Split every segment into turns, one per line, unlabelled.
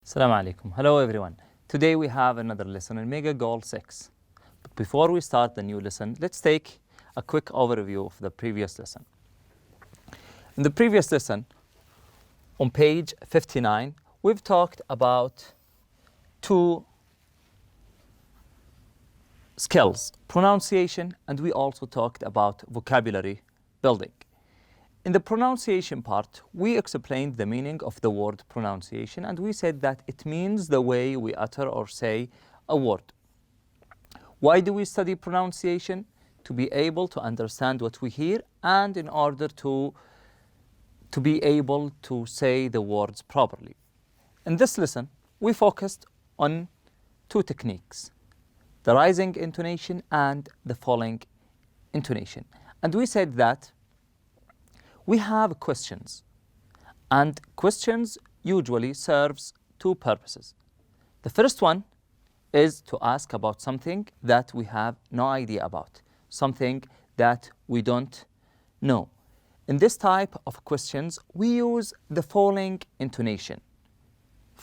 Assalamu alaikum. Hello everyone. Today we have another lesson in Mega Goal 6. But before we start the new lesson, let's take a quick overview of the previous lesson. In the previous lesson, on page 59, we've talked about two skills, pronunciation, and we also talked about vocabulary building. In the pronunciation part, we explained the meaning of the word pronunciation, and we said that it means the way we utter or say a word. Why do we study pronunciation? To be able to understand what we hear and in order to be able to say the words properly. In this lesson, we focused on two techniques, the rising intonation and the falling intonation. And we said that we have questions, and questions usually serves two purposes. The first one is to ask about something that we have no idea about, something that we don't know. In this type of questions, we use the falling intonation.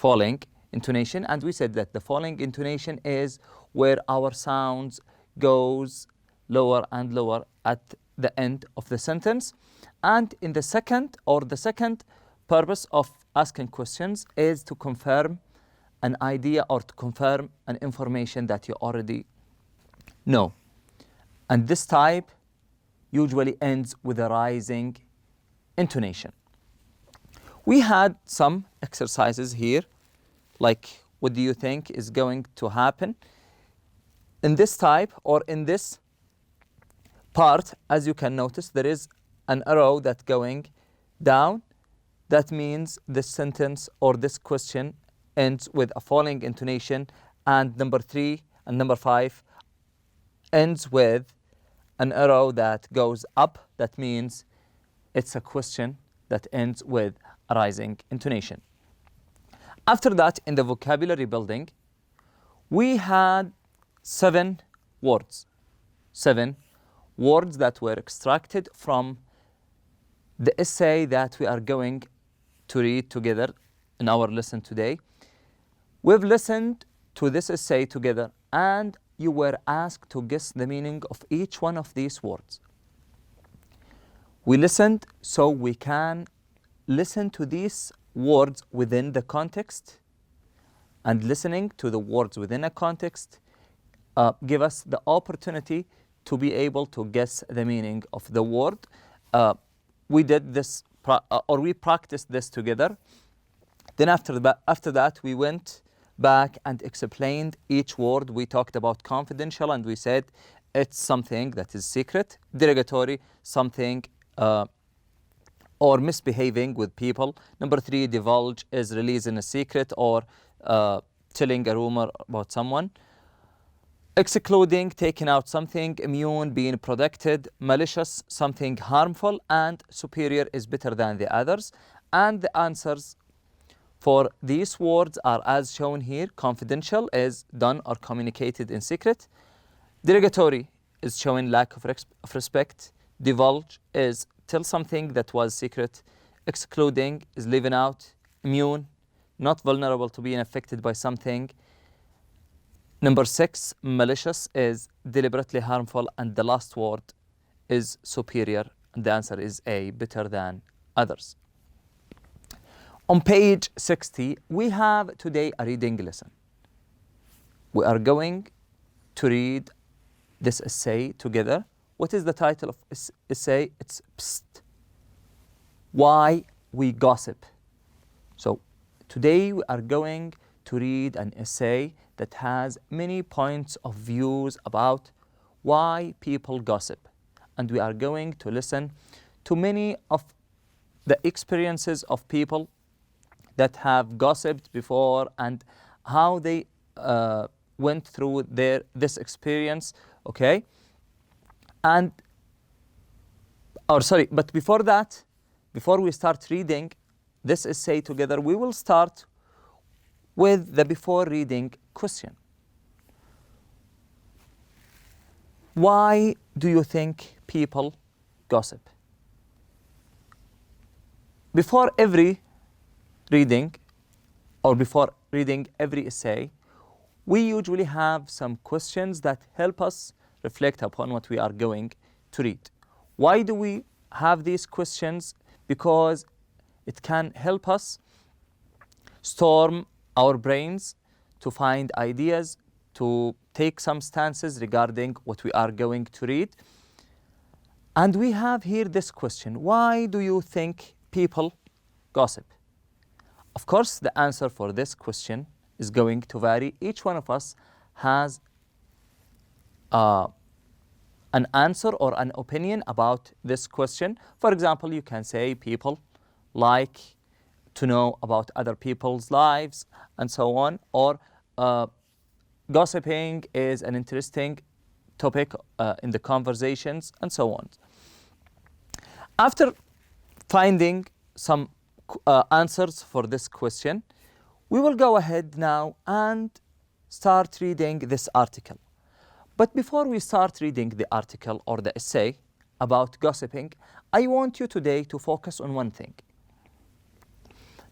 And we said that the falling intonation is where our sounds goes lower and lower at the end of the sentence. And in the second purpose of asking questions is to confirm an idea or to confirm an information that you already know. And this type usually ends with a rising intonation. We had some exercises here, like what do you think is going to happen in this type or in this part? As you can notice, there is an arrow that's going down. That means this sentence or this question ends with a falling intonation, and number 3 and number 5 ends with an arrow that goes up. That means it's a question that ends with a rising intonation. After that, in the vocabulary building, we had 7 words that were extracted from the essay that we are going to read together in our lesson today. We've listened to this essay together, and you were asked to guess the meaning of each one of these words. We listened so we can listen to these words within the context, and listening to the words within a context give us the opportunity to be able to guess the meaning of the word. We did this, or we practiced this together. Then after that, we went back and explained each word. We talked about confidential, and we said it's something that is secret. Derogatory, something or misbehaving with people. Number 3, divulge is releasing a secret or telling a rumor about someone. Excluding, taking out something. Immune, being protected. Malicious, something harmful. And superior is better than the others. And the answers for these words are as shown here. Confidential is done or communicated in secret. Derogatory is showing lack of respect. Divulge is tell something that was secret. Excluding is leaving out. Immune, not vulnerable to being affected by something. Number 6, malicious is deliberately harmful, and the last word is superior, and the answer is A, better than others. On page 60, we have today a reading lesson. We are going to read this essay together. What is the title of essay? It's Psst, Why We Gossip. So today we are going to read an essay that has many points of views about why people gossip. And we are going to listen to many of the experiences of people that have gossiped before and how they went through this experience, okay? But before that, before we start reading this essay together, we will start with the before reading question. Why do you think people gossip? Before every reading or before reading every essay, we usually have some questions that help us reflect upon what we are going to read. Why do we have these questions? Because it can help us storm our brains to find ideas, to take some stances regarding what we are going to read. And we have here this question: why do you think people gossip? Of course, the answer for this question is going to vary. Each one of us has an answer or an opinion about this question. For example, you can say people like to know about other people's lives and so on, or gossiping is an interesting topic in the conversations and so on. After finding some answers for this question, we will go ahead now and start reading this article. But before we start reading the article or the essay about gossiping, I want you today to focus on one thing.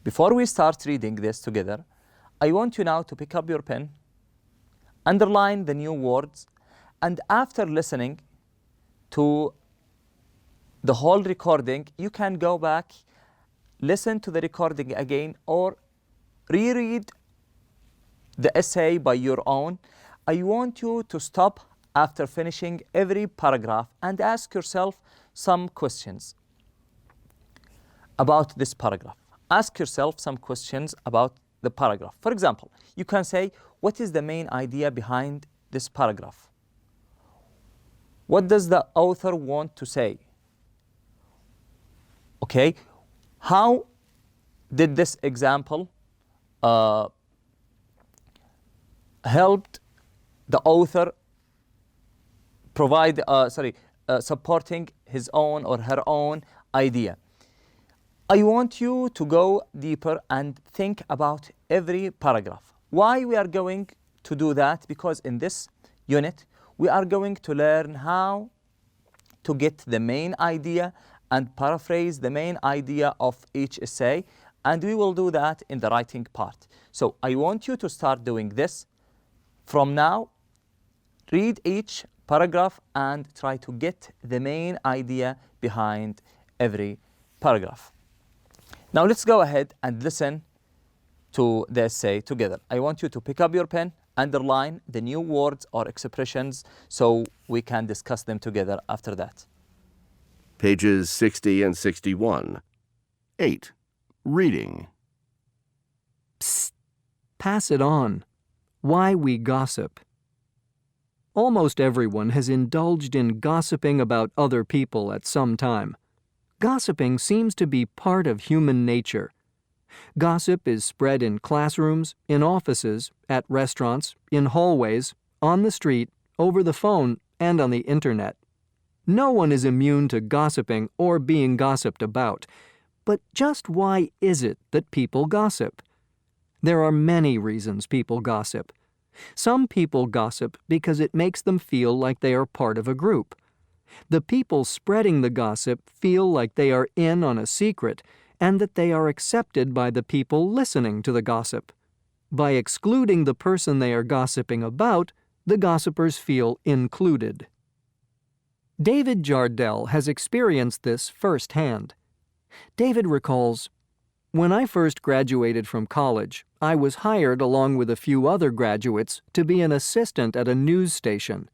Before we start reading this together, I want you now to pick up your pen, underline the new words, and after listening to the whole recording, you can go back, listen to the recording again, or reread the essay by your own. I want you to stop after finishing every paragraph and ask yourself some questions about this paragraph. Ask yourself some questions about the paragraph. For example, you can say, what is the main idea behind this paragraph? What does the author want to say? Okay, how did this example helped the author provide, supporting his own or her own idea? I want you to go deeper and think about every paragraph. Why we are going to do that? Because in this unit, we are going to learn how to get the main idea and paraphrase the main idea of each essay, and we will do that in the writing part. So I want you to start doing this from now. Read each paragraph and try to get the main idea behind every paragraph. Now let's go ahead and listen to the essay together. I want you to pick up your pen, underline the new words or expressions so we can discuss them together after that.
Pages 60 and 61. 8. Reading.
Psst. Pass it on. Why we gossip. Almost everyone has indulged in gossiping about other people at some time. Gossiping seems to be part of human nature. Gossip is spread in classrooms, in offices, at restaurants, in hallways, on the street, over the phone, and on the internet. No one is immune to gossiping or being gossiped about. But just why is it that people gossip? There are many reasons people gossip. Some people gossip because it makes them feel like they are part of a group. The people spreading the gossip feel like they are in on a secret and that they are accepted by the people listening to the gossip. By excluding the person they are gossiping about, the gossipers feel included. David Jardell has experienced this firsthand. David recalls, "When I first graduated from college, I was hired along with a few other graduates to be an assistant at a news station.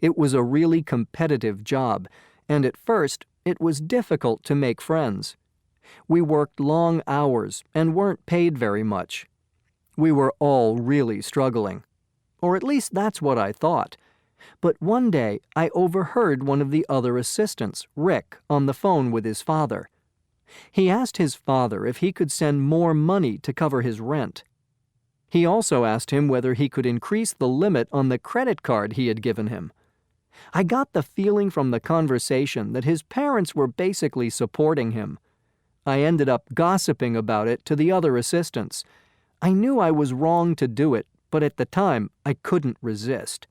It was a really competitive job, and at first it was difficult to make friends. We worked long hours and weren't paid very much. We were all really struggling. Or at least that's what I thought. But one day I overheard one of the other assistants, Rick, on the phone with his father. He asked his father if he could send more money to cover his rent. He also asked him whether he could increase the limit on the credit card he had given him. I got the feeling from the conversation that his parents were basically supporting him. I ended up gossiping about it to the other assistants. I knew I was wrong to do it, but at the time I couldn't resist.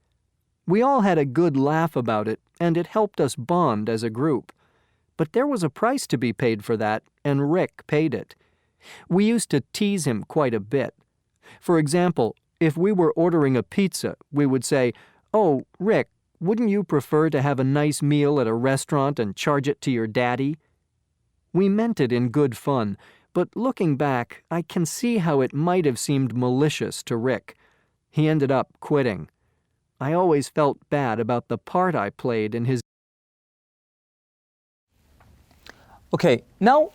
We all had a good laugh about it, and it helped us bond as a group. But there was a price to be paid for that, and Rick paid it. We used to tease him quite a bit, For example, if we were ordering a pizza, we would say, "Oh, Rick, wouldn't you prefer to have a nice meal at a restaurant and charge it to your daddy?" We meant it in good fun, but looking back, I can see how it might have seemed malicious to Rick. He ended up quitting. I always felt bad about the part I played in his...
Okay, now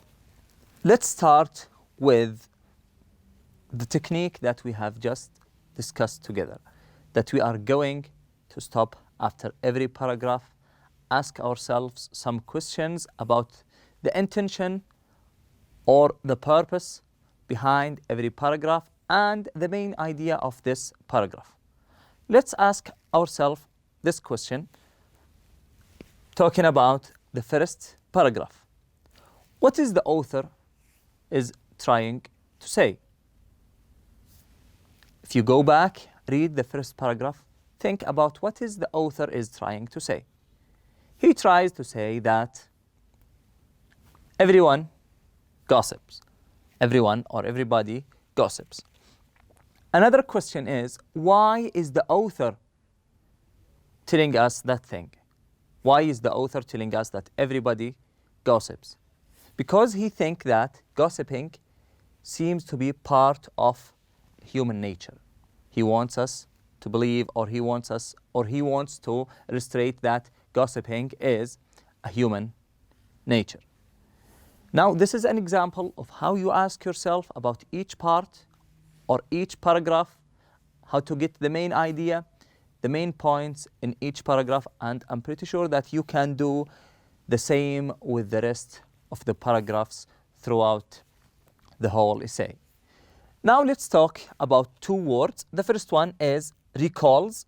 let's start with the technique that we have just discussed together, that we are going to stop after every paragraph, ask ourselves some questions about the intention or the purpose behind every paragraph and the main idea of this paragraph. Let's ask ourselves this question, talking about the first paragraph. What is the author is trying to say? If you go back, read the first paragraph, think about what is the author is trying to say. He tries to say that everyone gossips. Everyone or everybody gossips. Another question is, why is the author telling us that thing? Why is the author telling us that everybody gossips? Because he thinks that gossiping seems to be part of human nature. He wants us to believe, or he wants to illustrate that gossiping is a human nature. Now, this is an example of how you ask yourself about each part or each paragraph, how to get the main idea, the main points in each paragraph, and I'm pretty sure that you can do the same with the rest of the paragraphs throughout the whole essay. Now let's talk about two words. The first one is recalls.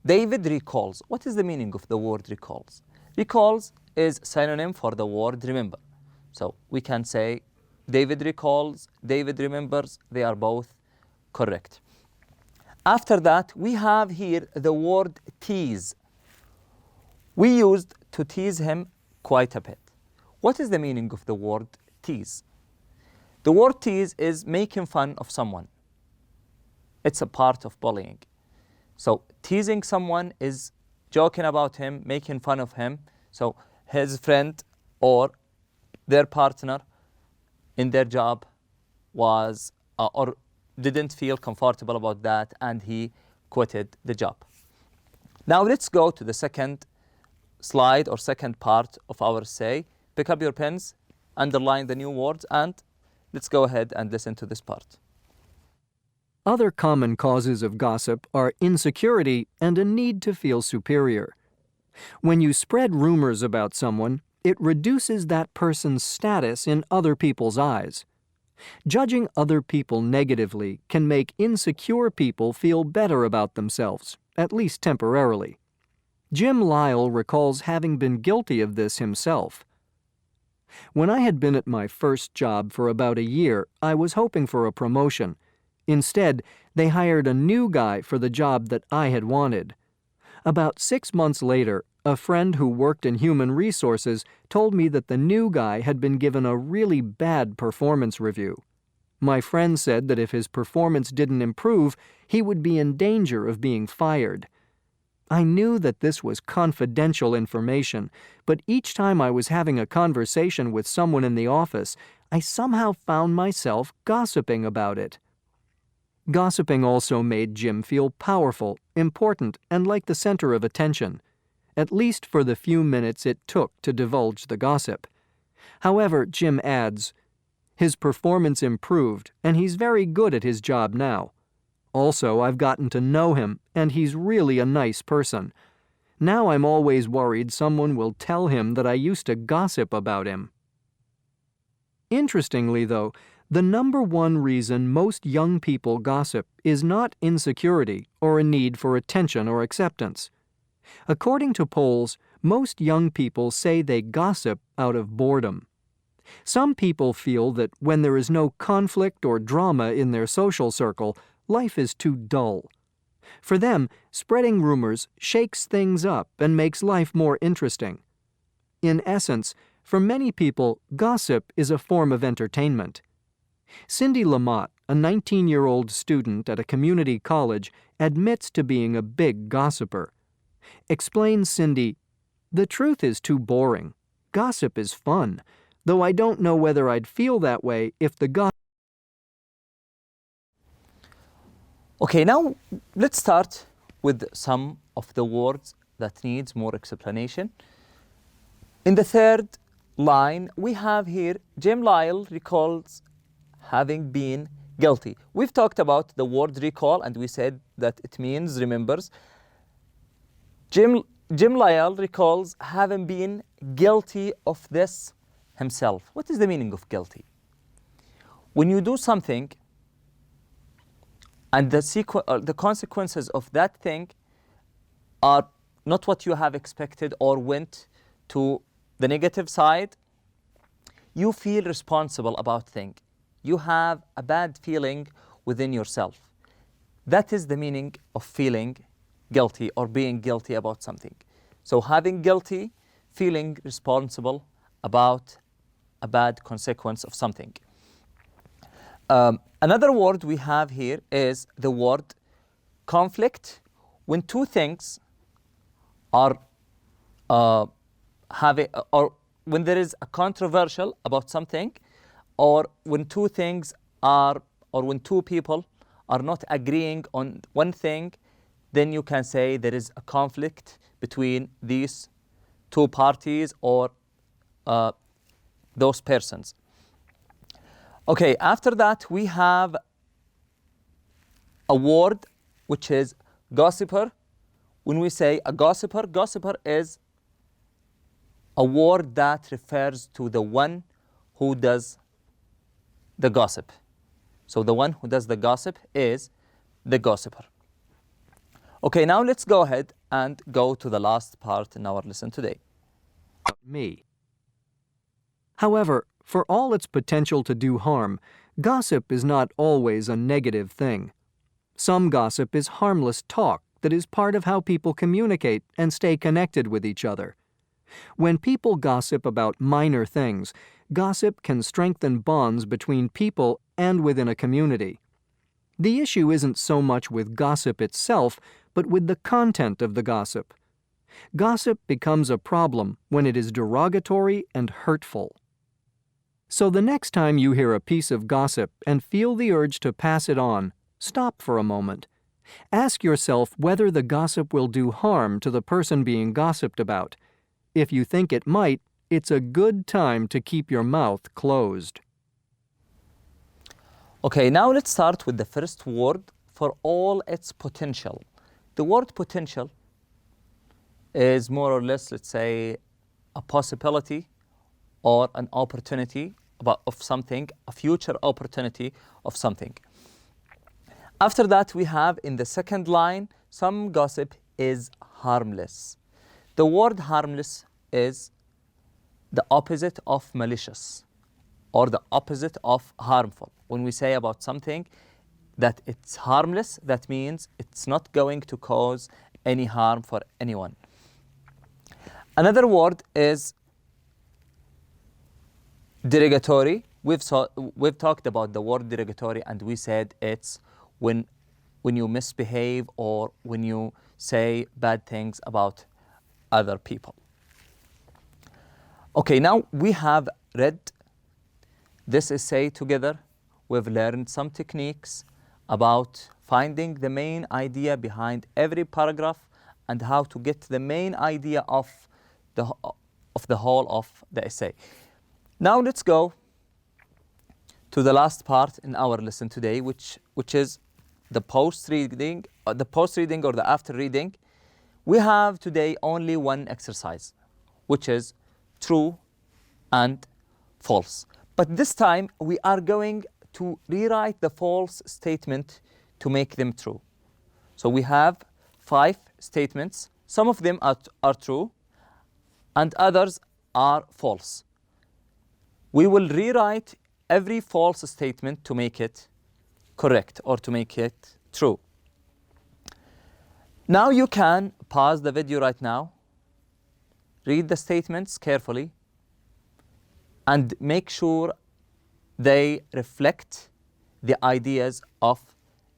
David recalls. What is the meaning of the word recalls? Recalls is synonym for the word remember. So we can say David recalls, David remembers, they are both correct. After that, we have here the word tease. We used to tease him quite a bit. What is the meaning of the word tease? The word tease is making fun of someone. It's a part of bullying. So teasing someone is joking about him, making fun of him. So his friend or their partner in their job was or didn't feel comfortable about that, and he quitted the job. Now let's go to the second slide or second part of our essay. Pick up your pens, underline the new words, and let's go ahead and listen to this part.
Other common causes of gossip are insecurity and a need to feel superior. When you spread rumors about someone, it reduces that person's status in other people's eyes. Judging other people negatively can make insecure people feel better about themselves, at least temporarily. Jim Lyle recalls having been guilty of this himself. When I had been at my first job for about a year, I was hoping for a promotion. Instead, they hired a new guy for the job that I had wanted. About 6 months later, a friend who worked in human resources told me that the new guy had been given a really bad performance review. My friend said that if his performance didn't improve, he would be in danger of being fired. I knew that this was confidential information, but each time I was having a conversation with someone in the office, I somehow found myself gossiping about it. Gossiping also made Jim feel powerful, important, and like the center of attention, at least for the few minutes it took to divulge the gossip. However, Jim adds, his performance improved, and he's very good at his job now. Also, I've gotten to know him, and he's really a nice person. Now I'm always worried someone will tell him that I used to gossip about him. Interestingly, though, the number one reason most young people gossip is not insecurity or a need for attention or acceptance. According to polls, most young people say they gossip out of boredom. Some people feel that when there is no conflict or drama in their social circle, life is too dull. For them, spreading rumors shakes things up and makes life more interesting. In essence, for many people, gossip is a form of entertainment. Cindy Lamott, a 19-year-old student at a community college, admits to being a big gossiper. Explains Cindy, "The truth is too boring. Gossip is fun, though I don't know whether I'd feel that way if the gossip..."
Okay, now let's start with some of the words that needs more explanation. In the third line, we have here, Jim Lyle recalls having been guilty. We've talked about the word recall and we said that it means remembers. Jim Lyle recalls having been guilty of this himself. What is the meaning of guilty? When you do something and the consequences of that thing are not what you have expected or went to the negative side, you feel responsible about things. You have a bad feeling within yourself. That is the meaning of feeling guilty or being guilty about something. So having guilty, feeling responsible about a bad consequence of something. Another word we have here is the word conflict. When two things are or when there is a controversial about something, or when two things are, or when two people are not agreeing on one thing, then you can say there is a conflict between these two parties or those persons. Okay, after that we have a word which is gossiper. When we say a gossiper, gossiper is a word that refers to the one who does the gossip. So the one who does the gossip is the gossiper. Okay, now let's go ahead and go to the last part in our lesson today.
Me. However, for all its potential to do harm, gossip is not always a negative thing. Some gossip is harmless talk that is part of how people communicate and stay connected with each other. When people gossip about minor things, gossip can strengthen bonds between people and within a community. The issue isn't so much with gossip itself, but with the content of the gossip. Gossip becomes a problem when it is derogatory and hurtful. So the next time you hear a piece of gossip and feel the urge to pass it on, stop for a moment. Ask yourself whether the gossip will do harm to the person being gossiped about. If you think it might, it's a good time to keep your mouth closed.
Okay, now let's start with the first word, for all its potential. The word potential is more or less, let's say, a possibility or an opportunity of something, a future opportunity of something. After that, we have in the second line, some gossip is harmless. The word harmless is the opposite of malicious or the opposite of harmful. When we say about something that it's harmless, that means it's not going to cause any harm for anyone. Another word is derogatory. We've talked about the word derogatory and we said it's when you misbehave or when you say bad things about other people. Okay, now we have read this essay together. We've learned some techniques about finding the main idea behind every paragraph and how to get the main idea of the whole of the essay. Now let's go to the last part in our lesson today, which is the post-reading, or the after-reading. We have today only one exercise, which is true and false. But this time we are going to rewrite the false statement to make them true. So we have 5 statements. Some of them are true and others are false. We will rewrite every false statement to make it correct or to make it true. Now you can pause the video right now, read the statements carefully, and make sure they reflect the ideas of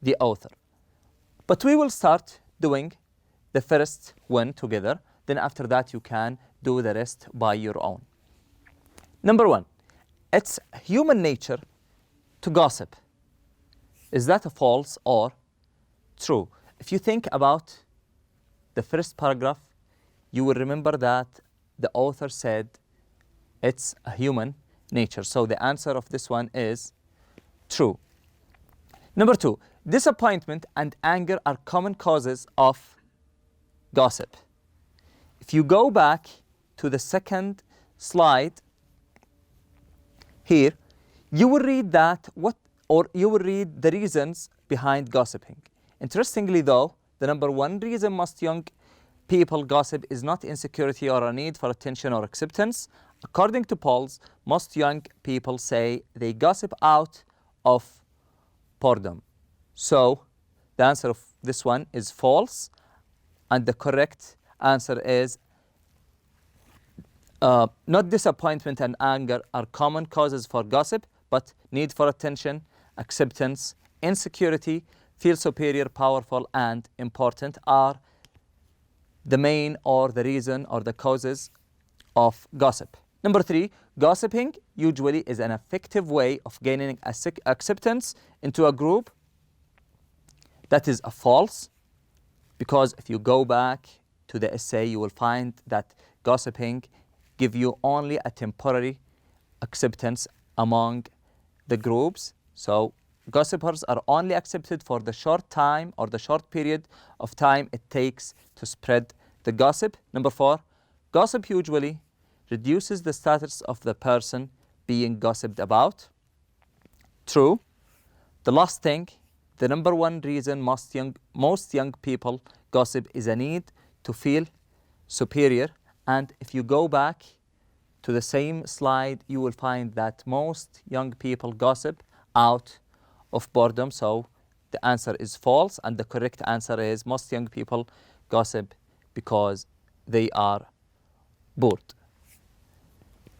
the author. But we will start doing the first one together. Then after that, you can do the rest by your own. Number one, it's human nature to gossip. Is that a false or true? If you think about the first paragraph, you will remember that the author said it's a human nature. So the answer of this one is true. Number two, disappointment and anger are common causes of gossip. If you go back to the second slide here, you will read you will read the reasons behind gossiping. Interestingly though, the number one reason most young people gossip is not insecurity or a need for attention or acceptance. According to polls, most young people say they gossip out of boredom. So the answer of this one is false, and the correct answer is not disappointment and anger are common causes for gossip, but need for attention, acceptance, insecurity, feel superior, powerful, and important are the main or the reason or the causes of gossip. Number three, gossiping usually is an effective way of gaining acceptance into a group. That is a false, because if you go back to the essay, you will find that gossiping give you only a temporary acceptance among the groups. So gossipers are only accepted for the short time or the short period of time it takes to spread the gossip. Number four, gossip usually reduces the status of the person being gossiped about. True. The last thing, the number one reason most young people gossip is a need to feel superior. And if you go back to the same slide, you will find that most young people gossip out of boredom. So the answer is false, and the correct answer is most young people gossip because they are bored.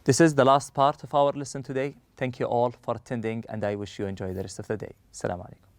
This is the last part of our lesson today. Thank you all for attending, and I wish you enjoy the rest of the day. Assalamu alaikum.